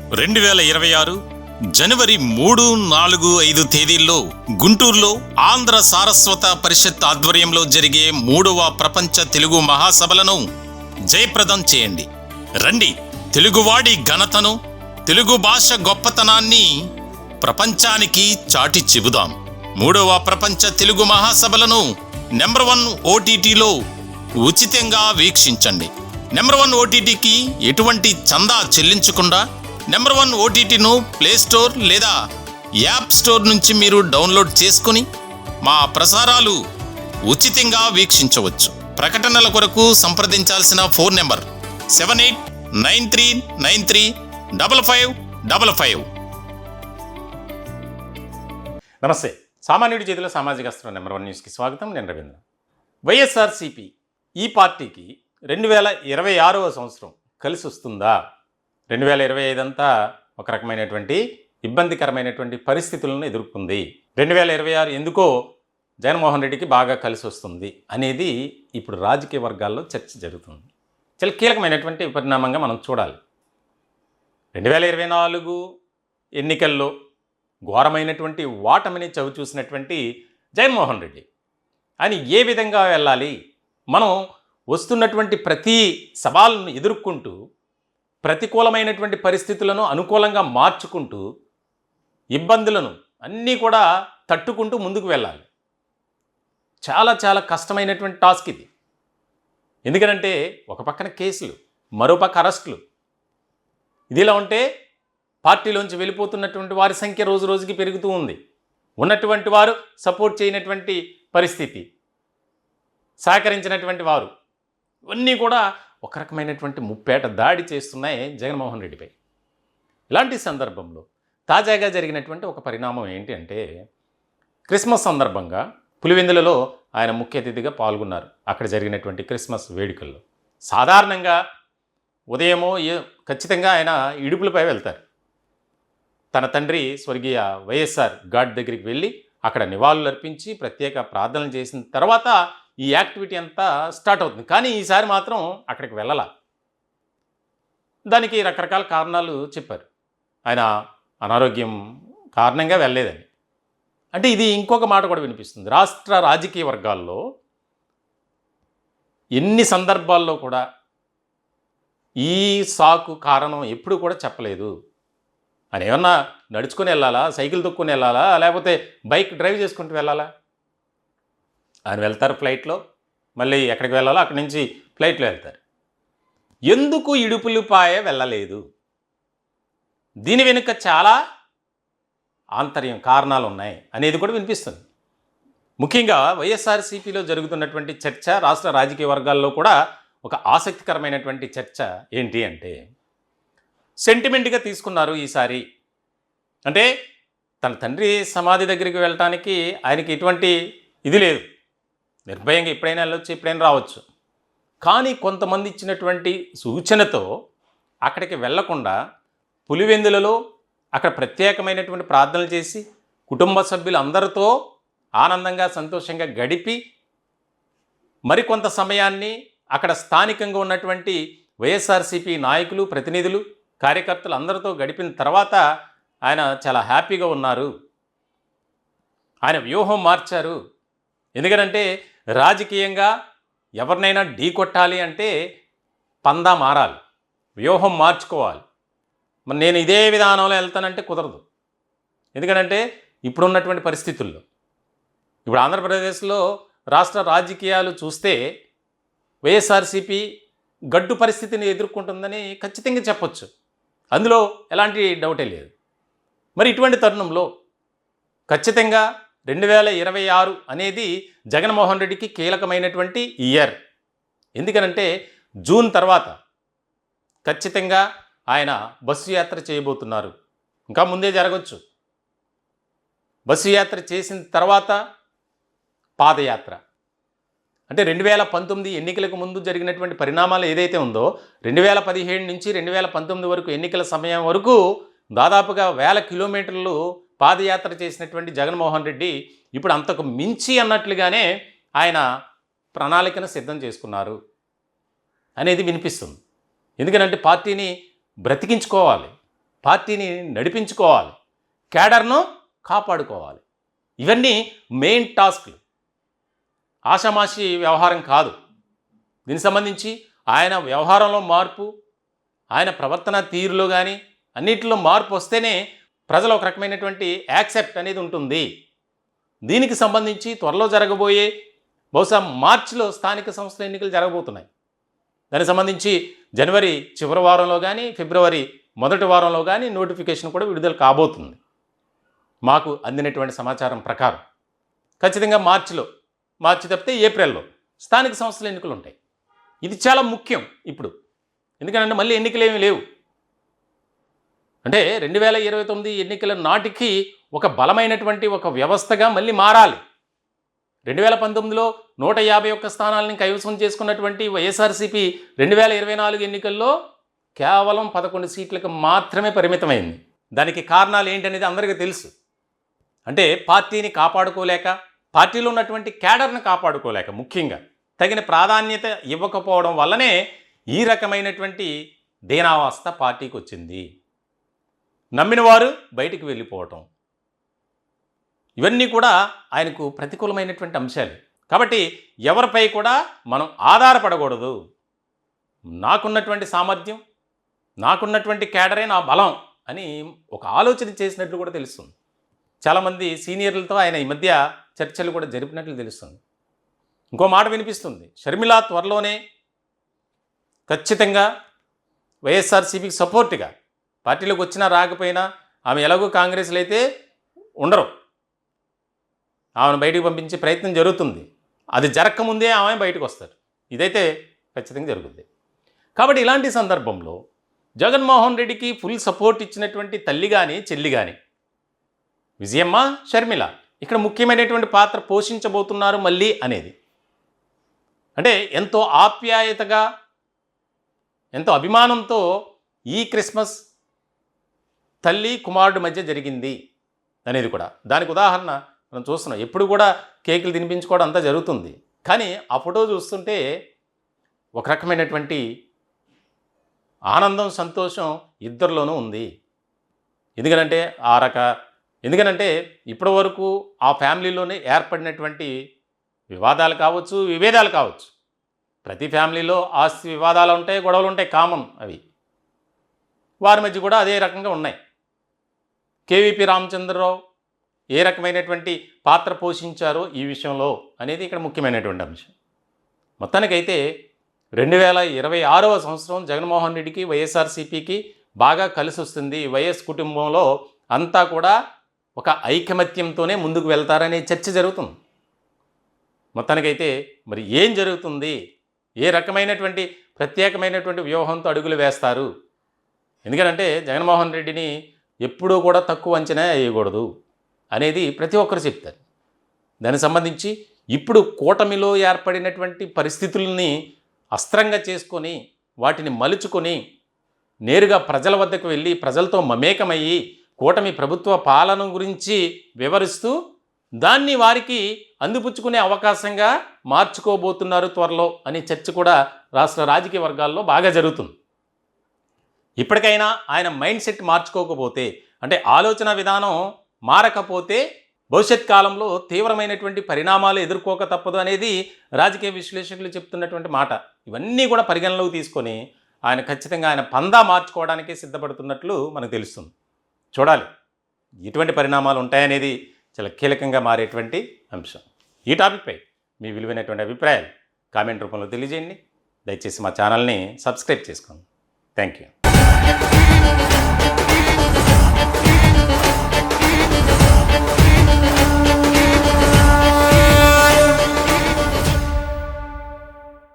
2026 జనవరి 3, 4, 5 తేదీల్లో గుంటూరులో ఆంధ్ర సారస్వత పరిషత్ ఆధ్వర్యంలో జరిగే 3వ ప్రపంచ తెలుగు మహాసభలను జయప్రదం చేయండి. రండి, తెలుగువాడి ఘనతను, తెలుగు భాష గొప్పతనాన్ని ప్రపంచానికి చాటి చెబుదాం. 3వ ప్రపంచ తెలుగు మహాసభలను నెంబర్ 1 ఓటీటీలో ఉచితంగా వీక్షించండి. నెంబర్ 1 ఓటీటీకి ఎటువంటి చందా చెల్లించకుండా నెంబర్ 1 ఓటీటీను ప్లేస్టోర్ లేదా యాప్ స్టోర్ నుంచి మీరు డౌన్లోడ్ చేసుకుని మా ప్రసారాలు ఉచితంగా వీక్షించవచ్చు. ప్రకటనల కొరకు సంప్రదించాల్సిన ఫోన్ నెంబర్ 7893935555. నమస్తే. సామాన్యుడి చేతిలో సామాజిక అస్త్రం నెంబర్ 1 న్యూస్కి స్వాగతం. నేను రవీంద్ర. వైఎస్ఆర్సీపీ ఈ పార్టీకి 2026వ సంవత్సరం కలిసి వస్తుందా? 2025 అంతా ఒక రకమైనటువంటి ఇబ్బందికరమైనటువంటి పరిస్థితులను ఎదుర్కొంది. 2026 ఎందుకో జగన్మోహన్ రెడ్డికి బాగా కలిసి వస్తుంది అనేది ఇప్పుడు రాజకీయ వర్గాల్లో చర్చ జరుగుతుంది. చాలా కీలకమైనటువంటి పరిణామంగా మనం చూడాలి. 2024 ఎన్నికల్లో ఘోరమైనటువంటి ఓటమిని చవిచూసినటువంటి జగన్మోహన్ రెడ్డి ఆయన ఏ విధంగా వెళ్ళాలి, మనం వస్తున్నటువంటి ప్రతి సవాళ్ళను ఎదుర్కొంటూ ప్రతికూలమైనటువంటి పరిస్థితులను అనుకూలంగా మార్చుకుంటూ ఇబ్బందులను అన్నీ కూడా తట్టుకుంటూ ముందుకు వెళ్ళాలి. చాలా చాలా కష్టమైనటువంటి టాస్క్ ఇది. ఎందుకంటే ఒక పక్కన కేసులు, మరో పక్క అరెస్టులు. ఇదిలా ఉంటే పార్టీలోంచి వెళ్ళిపోతున్నటువంటి వారి సంఖ్య రోజు రోజుకి పెరుగుతూ ఉంది. ఉన్నటువంటి వారు సపోర్ట్ చేయనటువంటి పరిస్థితి, సహకరించినటువంటి వారు ఇవన్నీ కూడా ఒక రకమైనటువంటి ముప్పేట దాడి చేస్తున్నాయి జగన్మోహన్ రెడ్డిపై. ఇలాంటి సందర్భంలో తాజాగా జరిగినటువంటి ఒక పరిణామం ఏంటి అంటే, క్రిస్మస్ సందర్భంగా పులివెందులలో ఆయన ముఖ్య అతిథిగా పాల్గొన్నారు. అక్కడ జరిగినటువంటి క్రిస్మస్ వేడుకల్లో సాధారణంగా ఉదయమో ఖచ్చితంగా ఆయన ఇడుపులపై వెళ్తారు. తన తండ్రి స్వర్గీయ వైఎస్ఆర్ ఘాట్ దగ్గరికి వెళ్ళి అక్కడ నివాళులు అర్పించి ప్రత్యేక ప్రార్థనలు చేసిన తర్వాత ఈ యాక్టివిటీ అంతా స్టార్ట్ అవుతుంది. కానీ ఈసారి మాత్రం అక్కడికి వెళ్ళాల. దానికి రకరకాల కారణాలు చెప్పారు. ఆయన అనారోగ్యం కారణంగా వెళ్ళలేదని. అంటే ఇది ఇంకొక మాట కూడా వినిపిస్తుంది. రాష్ట్ర రాజకీయ వర్గాల్లో ఎన్ని సందర్భాల్లో కూడా ఈ సాకు కారణం ఎప్పుడు కూడా చెప్పలేదు. ఆయన ఏమన్నా నడుచుకొని వెళ్ళాలా, సైకిల్ తొక్కుని వెళ్ళాలా, లేకపోతే బైక్ డ్రైవ్ చేసుకుంటూ వెళ్ళాలా? ఆయన వెళ్తారు ఫ్లైట్లో, మళ్ళీ ఎక్కడికి వెళ్ళాలో అక్కడి నుంచి ఫ్లైట్లో వెళ్తారు. ఎందుకు ఇడుపులపాయ వెళ్ళలేదు? దీని వెనుక చాలా ఆంతర్యం, కారణాలు ఉన్నాయి అనేది కూడా వినిపిస్తుంది. ముఖ్యంగా వైఎస్ఆర్సీపీలో జరుగుతున్నటువంటి చర్చ రాష్ట్ర రాజకీయ వర్గాల్లో కూడా ఒక ఆసక్తికరమైనటువంటి చర్చ ఏంటి అంటే, సెంటిమెంట్గా తీసుకున్నారు ఈసారి. అంటే తన తండ్రి సమాధి దగ్గరికి వెళ్ళటానికి ఆయనకి ఎటువంటి ఇది లేదు, నిర్భయంగా ఎప్పుడైనా వెళ్ళొచ్చు, ఎప్పుడైనా రావచ్చు. కానీ కొంతమంది ఇచ్చినటువంటి సూచనతో అక్కడికి వెళ్లకుండా పులివెందులలో అక్కడ ప్రత్యేకమైనటువంటి ప్రార్థనలు చేసి కుటుంబ సభ్యులు అందరితో ఆనందంగా సంతోషంగా గడిపి మరికొంత సమయాన్ని అక్కడ స్థానికంగా ఉన్నటువంటి వైఎస్ఆర్సీపీ నాయకులు, ప్రతినిధులు, కార్యకర్తలు అందరితో గడిపిన తర్వాత ఆయన చాలా హ్యాపీగా ఉన్నారు. ఆయన వ్యూహం మార్చారు. ఎందుకంటే రాజకీయంగా ఎవరినైనా ఢీ కొట్టాలి అంటే పందా మారాలి, వ్యూహం మార్చుకోవాలి. మరి నేను ఇదే విధానంలో వెళ్తానంటే కుదరదు. ఎందుకంటే ఇప్పుడున్నటువంటి పరిస్థితుల్లో, ఇప్పుడు ఆంధ్రప్రదేశ్లో రాష్ట్ర రాజకీయాలు చూస్తే వైఎస్ఆర్సీపీ గడ్డు పరిస్థితిని ఎదుర్కొంటుందని ఖచ్చితంగా చెప్పొచ్చు. అందులో ఎలాంటి డౌటే లేదు. మరి ఇటువంటి తరుణంలో ఖచ్చితంగా 2026 అనేది జగన్మోహన్ రెడ్డికి కీలకమైనటువంటి ఇయర్. ఎందుకనంటే జూన్ తర్వాత ఖచ్చితంగా ఆయన బస్సు యాత్ర చేయబోతున్నారు. ఇంకా ముందే జరగవచ్చు. బస్సు యాత్ర చేసిన తర్వాత పాదయాత్ర. అంటే 2019 ఎన్నికలకు ముందు జరిగినటువంటి పరిణామాలు ఏదైతే ఉందో 2017 నుంచి 2019 వరకు ఎన్నికల సమయం వరకు దాదాపుగా 1000 కిలోమీటర్లు పాదయాత్ర చేసినటువంటి జగన్మోహన్ రెడ్డి ఇప్పుడు అంతకు మించి అన్నట్లుగానే ఆయన ప్రణాళికను సిద్ధం చేసుకున్నారు అనేది వినిపిస్తుంది. ఎందుకంటే పార్టీని బ్రతికించుకోవాలి, పార్టీని నడిపించుకోవాలి, క్యాడర్ను కాపాడుకోవాలి. ఇవన్నీ మెయిన్ టాస్క్లు, ఆషామాషి వ్యవహారం కాదు. దీనికి సంబంధించి ఆయన వ్యవహారంలో మార్పు, ఆయన ప్రవర్తన తీరులో కానీ అన్నిటిలో మార్పు వస్తేనే ప్రజలు ఒక రకమైనటువంటి యాక్సెప్ట్ అనేది ఉంటుంది. దీనికి సంబంధించి త్వరలో జరగబోయే బహుశా మార్చిలో స్థానిక సంస్థల ఎన్నికలు జరగబోతున్నాయి. దానికి సంబంధించి జనవరి చివరి వారంలో కానీ ఫిబ్రవరి మొదటి వారంలో కానీ నోటిఫికేషన్ కూడా విడుదల కాబోతుంది. మాకు అందినటువంటి సమాచారం ప్రకారం ఖచ్చితంగా మార్చి తప్పితే ఏప్రిల్లో స్థానిక సంస్థల ఎన్నికలు ఉంటాయి. ఇది చాలా ముఖ్యం ఇప్పుడు. ఎందుకంటే మళ్ళీ ఎన్నికలు ఏమీ లేవు. అంటే 2029 ఎన్నికల నాటికి ఒక బలమైనటువంటి ఒక వ్యవస్థగా మళ్ళీ మారాలి. 2019లో 151 స్థానాలని కైవసం చేసుకున్నటువంటి వైఎస్ఆర్సీపీ 2024 ఎన్నికల్లో కేవలం 11 సీట్లకు మాత్రమే పరిమితమైంది. దానికి కారణాలు ఏంటనేది అందరికీ తెలుసు. అంటే పార్టీని కాపాడుకోలేక, పార్టీలో ఉన్నటువంటి క్యాడర్ని కాపాడుకోలేక, ముఖ్యంగా తగిన ప్రాధాన్యత ఇవ్వకపోవడం వల్లనే ఈ రకమైనటువంటి దీనావస్థ పార్టీకి వచ్చింది. నమ్మిన వారు బయటికి వెళ్ళిపోవటం, ఇవన్నీ కూడా ఆయనకు ప్రతికూలమైనటువంటి అంశాలు. కాబట్టి ఎవరిపై కూడా మనం ఆధారపడకూడదు. నాకున్నటువంటి సామర్థ్యం, నాకున్నటువంటి క్యాడరే నా బలం అని ఒక ఆలోచన చేసినట్లు కూడా తెలుస్తుంది. చాలామంది సీనియర్లతో ఆయన ఈ మధ్య చర్చలు కూడా జరిపినట్లు తెలుస్తుంది. ఇంకో మాట వినిపిస్తుంది, షర్మిల త్వరలోనే ఖచ్చితంగా వైఎస్ఆర్సీపీకి సపోర్ట్గా పార్టీలోకి వచ్చినా రాకపోయినా, ఆమె ఎలాగో కాంగ్రెస్లో అయితే ఉండరు, ఆమెను బయటకు పంపించే ప్రయత్నం జరుగుతుంది. అది జరగకముందే ఆమె బయటకు వస్తారు. ఇదైతే ఖచ్చితంగా జరుగుతుంది. కాబట్టి ఇలాంటి సందర్భంలో జగన్మోహన్ రెడ్డికి ఫుల్ సపోర్ట్ ఇచ్చినటువంటి తల్లి కానీ చెల్లి కానీ విజయమ్మ, షర్మిల ఇక్కడ ముఖ్యమైనటువంటి పాత్ర పోషించబోతున్నారు మళ్ళీ అనేది. అంటే ఎంతో ఆప్యాయతగా, ఎంతో అభిమానంతో ఈ క్రిస్మస్ తల్లి కుమారుడి మధ్య జరిగింది అనేది కూడా దానికి ఉదాహరణ మనం చూస్తున్నాం. ఎప్పుడు కూడా కేకులు తినిపించుకోవడం అంతా జరుగుతుంది. కానీ ఆ ఫోటో చూస్తుంటే ఒక రకమైనటువంటి ఆనందం, సంతోషం ఇద్దరిలోనూ ఉంది. ఎందుకనంటే ఇప్పటి వరకు ఆ ఫ్యామిలీలోనే ఏర్పడినటువంటి వివాదాలు కావచ్చు, విభేదాలు కావచ్చు. ప్రతి ఫ్యామిలీలో ఆస్తి వివాదాలు ఉంటాయి, గొడవలు ఉంటాయి, కామన్ అవి. వారి మధ్య కూడా అదే రకంగా ఉన్నాయి. కేవీపీ రామచంద్రరావు ఏ రకమైనటువంటి పాత్ర పోషించారో ఈ విషయంలో అనేది ఇక్కడ ముఖ్యమైనటువంటి అంశం. మొత్తానికైతే 2026వ సంవత్సరం జగన్మోహన్ రెడ్డికి, వైఎస్ఆర్సీపీకి బాగా కలిసి వస్తుంది. వైఎస్ కుటుంబంలో అంతా కూడా ఒక ఐకమత్యంతోనే ముందుకు వెళ్తారనే చర్చ జరుగుతుంది. మొత్తానికైతే మరి ఏం జరుగుతుంది, ఏ రకమైనటువంటి ప్రత్యేకమైనటువంటి వ్యూహంతో అడుగులు వేస్తారు? ఎందుకంటే జగన్మోహన్ రెడ్డిని ఎప్పుడూ కూడా తక్కువ అంచనా వేయకూడదు అనేది ప్రతి ఒక్కరు చెప్తారు. దానికి సంబంధించి ఇప్పుడు కూటమిలో ఏర్పడినటువంటి పరిస్థితుల్ని అస్త్రంగా చేసుకొని, వాటిని మలుచుకొని నేరుగా ప్రజల వద్దకు వెళ్ళి ప్రజలతో మమేకమయ్యి కూటమి ప్రభుత్వ పాలన గురించి వివరిస్తూ దాన్ని వారికి అందిపుచ్చుకునే అవకాశంగా మార్చుకోబోతున్నారు త్వరలో అనే చర్చ కూడా రాష్ట్ర రాజకీయ వర్గాల్లో బాగా జరుగుతుంది. ఇప్పటికైనా ఆయన మైండ్ సెట్ మార్చుకోకపోతే, అంటే ఆలోచన విధానం మారకపోతే భవిష్యత్ కాలంలో తీవ్రమైనటువంటి పరిణామాలు ఎదుర్కోక తప్పదు అనేది రాజకీయ విశ్లేషకులు చెప్తున్నటువంటి మాట. ఇవన్నీ కూడా పరిగణలోకి తీసుకొని ఆయన ఖచ్చితంగా ఆయన పందా మార్చుకోవడానికి సిద్ధపడుతున్నట్లు మనకు తెలుస్తుంది. చూడాలి ఎటువంటి పరిణామాలు ఉంటాయనేది చాలా కీలకంగా మారేటువంటి అంశం. ఈ టాపిక్పై మీ విలువైనటువంటి అభిప్రాయాలు కామెంట్ రూపంలో తెలియజేయండి. దయచేసి మా ఛానల్ని సబ్స్క్రైబ్ చేసుకోండి. Thank you.